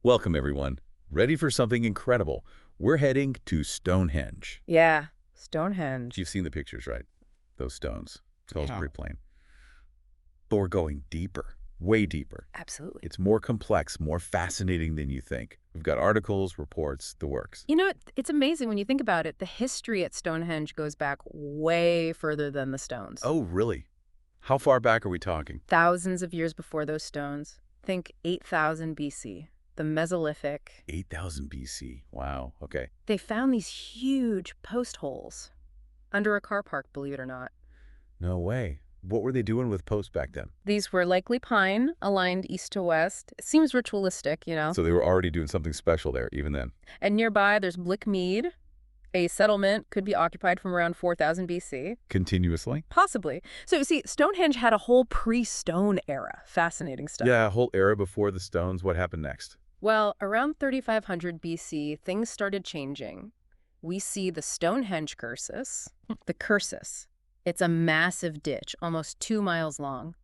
Welcome, everyone. Ready for something incredible? We're heading to Stonehenge. Yeah, Stonehenge. You've seen the pictures, right? Those stones. Tells Yeah. pretty plain. But we're going deeper, way deeper. Absolutely. It's more complex, more fascinating than you think. We've got articles, reports, the works. You know, it's amazing when you think about it. The history at Stonehenge goes back way further than the stones. Oh, really? How far back are we talking? Thousands of years before those stones. Think 8,000 BC, the Mesolithic. 8,000 BC. Wow. Okay. They found these huge post holes under a car park, believe it or not. No way. What were they doing with posts back then? These were likely pine, aligned east to west. It seems ritualistic, you know. So they were already doing something special there, even then. And nearby, there's Blickmead. A settlement could be occupied from around 4,000 BC. Continuously? Possibly. So, you see, Stonehenge had a whole pre-stone era. Fascinating stuff. Yeah, a whole era before the stones. What happened next? Well, around 3,500 BC, things started changing. We see the Stonehenge cursus. The cursus. It's a massive ditch, almost 2 miles long,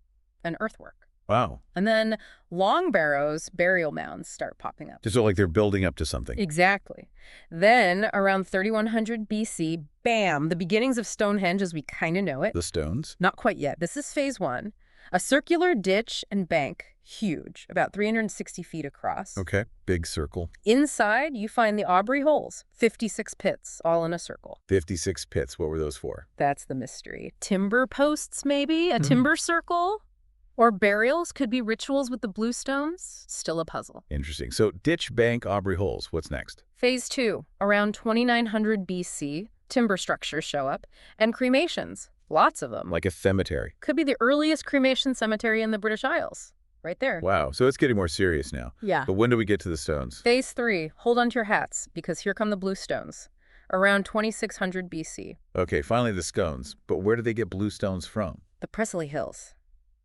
an earthwork. Wow. And then long barrows, burial mounds start popping up. Just so like they're building up to something. Exactly. Then, around 3,100 BC, bam, the beginnings of Stonehenge as we kind of know it. The stones? Not quite yet. This is phase one. A circular ditch and bank, huge, about 360 feet across. Okay. Big circle. Inside, you find the Aubrey holes, 56 pits, all in a circle. 56 pits. What were those for? That's the mystery. Timber posts, maybe? A timber circle? Or burials? Could be rituals with the blue stones? Still a puzzle. Interesting. So ditch, bank, Aubrey holes. What's next? Phase two, around 2,900 BC, timber structures show up, and cremations. Lots of them. Like a cemetery. Could be the earliest cremation cemetery in the British Isles. Right there. Wow. So it's getting more serious now. Yeah. But when do we get to the stones? Phase three, hold on to your hats, because here come the blue stones. Around 2,600 BC. Okay, finally the scones. But where do they get blue stones from? The Preseli Hills.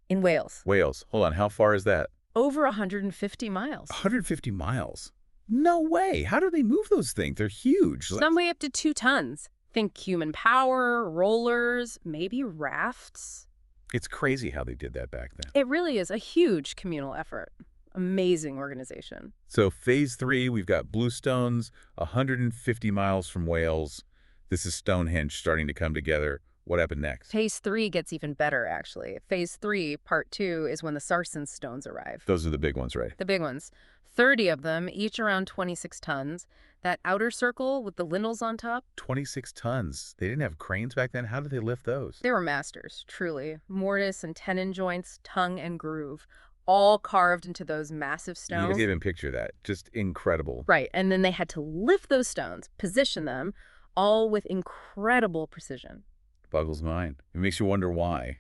In Wales. Wales. Hold on. How far is that? Over 150 miles. 150 miles. No way. How do they move those things? They're huge. Some weigh up to 2 tons. Think human power, rollers, maybe rafts. It's crazy how they did that back then. It really is a huge communal effort. Amazing organization. So phase three, we've got blue stones, 150 miles from Wales. This is Stonehenge starting to come together. What happened next? Phase three gets even better, actually. Phase three, part two, is when the sarsen stones arrive. Those are the big ones, right? The big ones. 30 of them, each around 26 tons. That outer circle with the lintels on top. 26 tons. They didn't have cranes back then. How did they lift those? They were masters, truly. Mortise and tenon joints, tongue and groove, all carved into those massive You stones. can't even picture that. Just incredible. Right, and then they had to lift those stones, position them, all with incredible precision. Boggles mind. It makes you wonder why.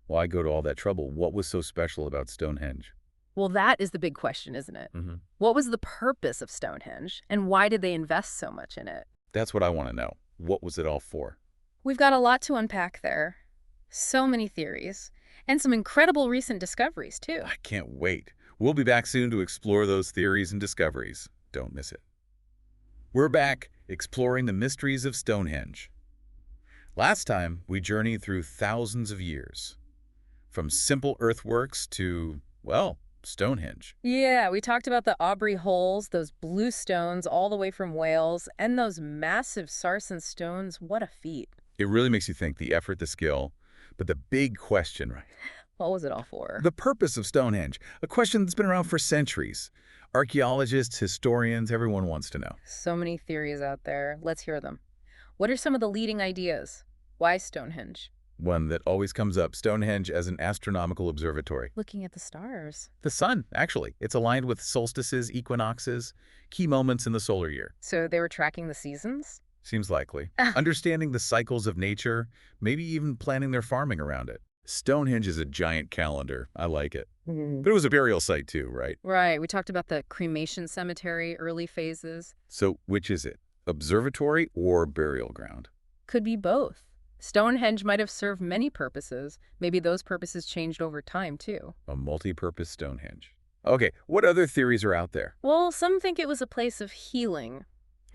Why go to all that trouble? What was so special about Stonehenge? Well, that is the big question, isn't it? What was the purpose of Stonehenge, and why did they invest so much in it? That's what I want to know. What was it all for? We've got a lot to unpack there. So many theories, and some incredible recent discoveries, too. I can't wait. We'll be back soon to explore those theories and discoveries. Don't miss it. We're back exploring the mysteries of Stonehenge. Last time, we journeyed through thousands of years. From simple earthworks to, well, Stonehenge. Yeah, we talked about the Aubrey holes, those blue stones all the way from Wales, and those massive sarsen stones. What a feat. It really makes you think, the effort, the skill. But the big question, right? What was it all for? The purpose of Stonehenge, a question that's been around for centuries. Archaeologists, historians, everyone wants to know. So many theories out there. Let's hear them. What are some of the leading ideas? Why Stonehenge? One that always comes up, Stonehenge as an astronomical observatory. Looking at the stars. The sun, actually. It's aligned with solstices, equinoxes, key moments in the solar year. So they were tracking the seasons? Seems likely. Understanding the cycles of nature, maybe even planning their farming around it. Stonehenge is a giant calendar. I like it. But it was a burial site too, right? Right. We talked about the cremation cemetery, early phases. So which is it? Observatory or burial ground? Could be both. Stonehenge might have served many purposes. Maybe those purposes changed over time, too. A multi-purpose Stonehenge. Okay, what other theories are out there? Well, some think it was a place of healing.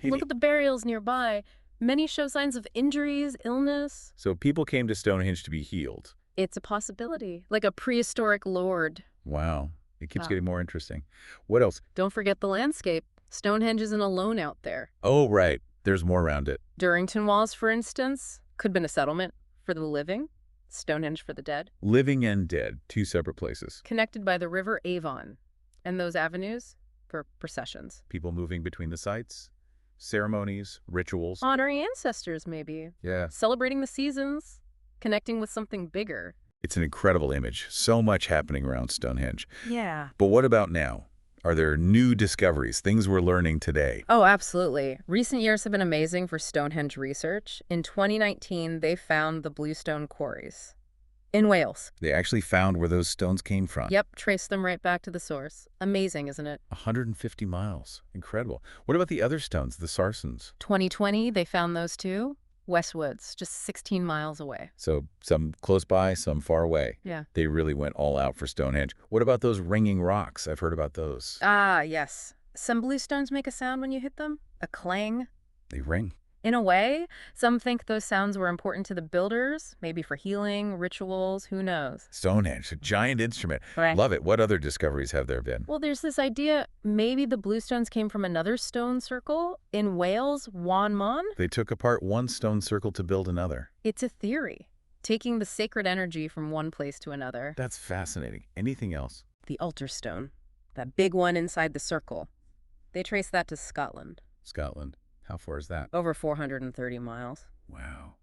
Look at the burials nearby. Many show signs of injuries, illness. So people came to Stonehenge to be healed. It's a possibility, like a prehistoric lord. Wow. It keeps Wow. getting more interesting. What else? Don't forget the landscape. Stonehenge isn't alone out there. Oh, right. There's more around it. Durrington Walls, for instance, could have been a settlement for the living, Stonehenge for the dead, Living and dead, two separate places. connected by the River Avon, and those avenues for processions. People moving between the sites, ceremonies, rituals. Honoring ancestors, maybe. Yeah. Celebrating the seasons, connecting with something bigger. It's an incredible image. So much happening around Stonehenge. Yeah. But what about now? Are there new discoveries, things we're learning today? Oh, absolutely. Recent years have been amazing for Stonehenge research. In 2019, they found the bluestone quarries in Wales. They actually found where those stones came from. Yep, traced them right back to the source. Amazing, isn't it? 150 miles. Incredible. What about the other stones, the sarsens? 2020, they found those too. Westwoods, just 16 miles away. So some close by, some far away. Yeah. They really went all out for Stonehenge. What about those ringing rocks? I've heard about those. Ah, yes. Some bluestones make a sound when you hit them, a clang. They ring. In a way, some think those sounds were important to the builders, maybe for healing, rituals, who knows? Stonehenge, a giant instrument. Right. Love it. What other discoveries have there been? Well, there's this idea maybe the bluestones came from another stone circle in Wales, Wan Mon. They took apart one stone circle to build another. It's a theory, taking the sacred energy from one place to another. That's fascinating. Anything else? The altar stone, that big one inside the circle. They trace that to Scotland, Scotland. How far is that? over 430 miles. Wow.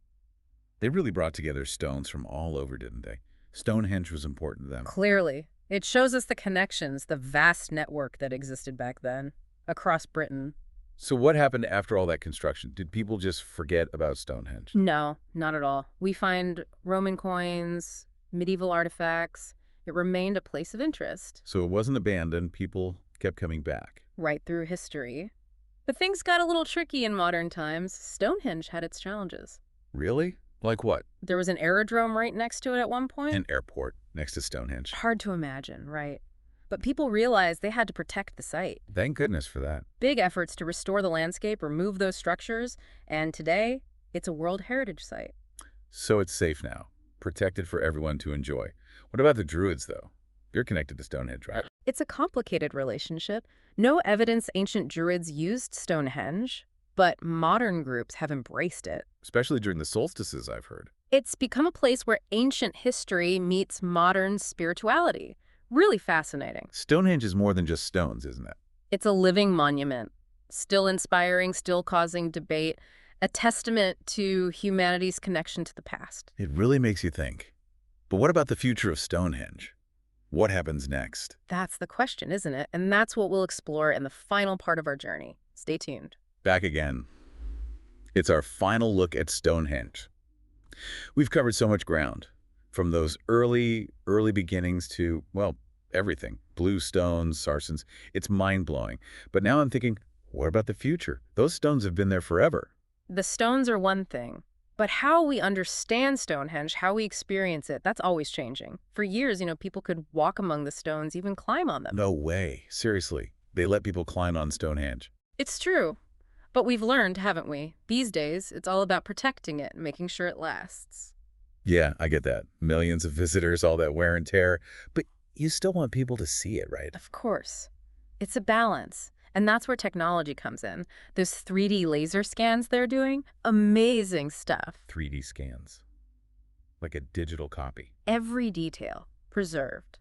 They really brought together stones from all over, didn't they? Stonehenge was important to them. Clearly, it shows us the connections, the vast network that existed back then, across Britain. So what happened after all that construction? Did people just forget about Stonehenge? No, not at all. We find Roman coins, medieval artifacts. It remained a place of interest So it wasn't abandoned. People kept coming back. right through history. But things got a little tricky in modern times. Stonehenge had its challenges. Really? Like what? There was an aerodrome right next to it at one point. An airport next to Stonehenge. Hard to imagine, right? But people realized they had to protect the site. Thank goodness for that. Big efforts to restore the landscape, remove those structures, and today, it's a World Heritage Site. So it's safe now. Protected for everyone to enjoy. What about the Druids, though? You're connected to Stonehenge, right? It's a complicated relationship. No evidence ancient Druids used Stonehenge, but modern groups have embraced it. Especially during the solstices, I've heard. It's become a place where ancient history meets modern spirituality. Really fascinating. Stonehenge is more than just stones, isn't it? It's a living monument, still inspiring, still causing debate, a testament to humanity's connection to the past. It really makes you think. But what about the future of Stonehenge? What happens next? That's the question, isn't it? And that's what we'll explore in the final part of our journey. Stay tuned. Back again. It's our final look at Stonehenge. We've covered so much ground, from those early beginnings to, well, everything. Blue stones, sarsens. It's mind-blowing. But now I'm thinking, what about the future? Those stones have been there forever. The stones are one thing, but how we understand Stonehenge, how we experience it, that's always changing. For years, people could walk among the stones, even climb on them. No way. Seriously. They let people climb on Stonehenge. It's true. But we've learned, haven't we? These days, it's all about protecting it and making sure it lasts. Yeah, I get that. Millions of visitors, all that wear and tear. But you still want people to see it, right? Of course. It's a balance. And that's where technology comes in. Those 3D laser scans they're doing, amazing stuff. 3D scans. Like a digital copy. Every detail preserved.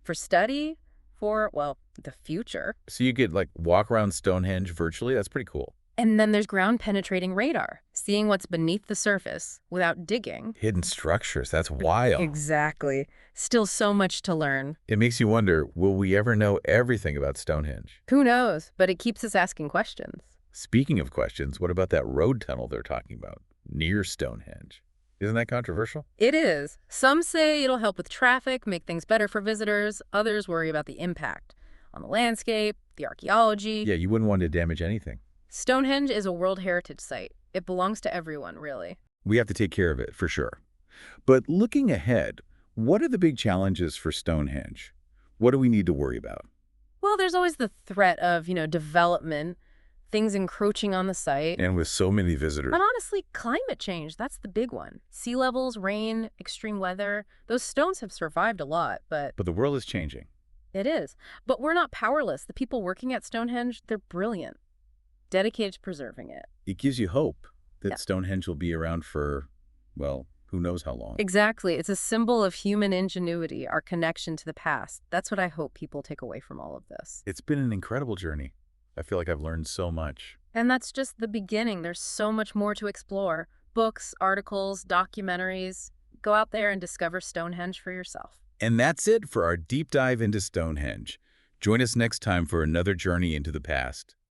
For study, for, well, the future. So you could, walk around Stonehenge virtually? That's pretty cool. And then there's ground-penetrating radar, seeing what's beneath the surface without digging. Hidden structures. That's wild. Exactly. Still so much to learn. It makes you wonder, will we ever know everything about Stonehenge? Who knows? But it keeps us asking questions. Speaking of questions, what about that road tunnel they're talking about near Stonehenge? Isn't that controversial? It is. Some say it'll help with traffic, make things better for visitors. Others worry about the impact on the landscape, the archaeology. Yeah, you wouldn't want to damage anything. Stonehenge is a World Heritage Site. It belongs to everyone, really. We have to take care of it, for sure. But looking ahead, what are the big challenges for Stonehenge? What do we need to worry about? Well, there's always the threat of, development, things encroaching on the site. And with so many visitors. But honestly, climate change, that's the big one. Sea levels, rain, extreme weather, those stones have survived a lot, but But the world is changing. It is. But we're not powerless. The people working at Stonehenge, they're brilliant, dedicated to preserving it. It gives you hope Yeah. that Stonehenge will be around for, well, who knows how long. Exactly. It's a symbol of human ingenuity, our connection to the past. That's what I hope people take away from all of this. It's been an incredible journey. I feel like I've learned so much. And that's just the beginning. There's so much more to explore. Books, articles, documentaries. Go out there and discover Stonehenge for yourself. And that's it for our deep dive into Stonehenge. Join us next time for another journey into the past.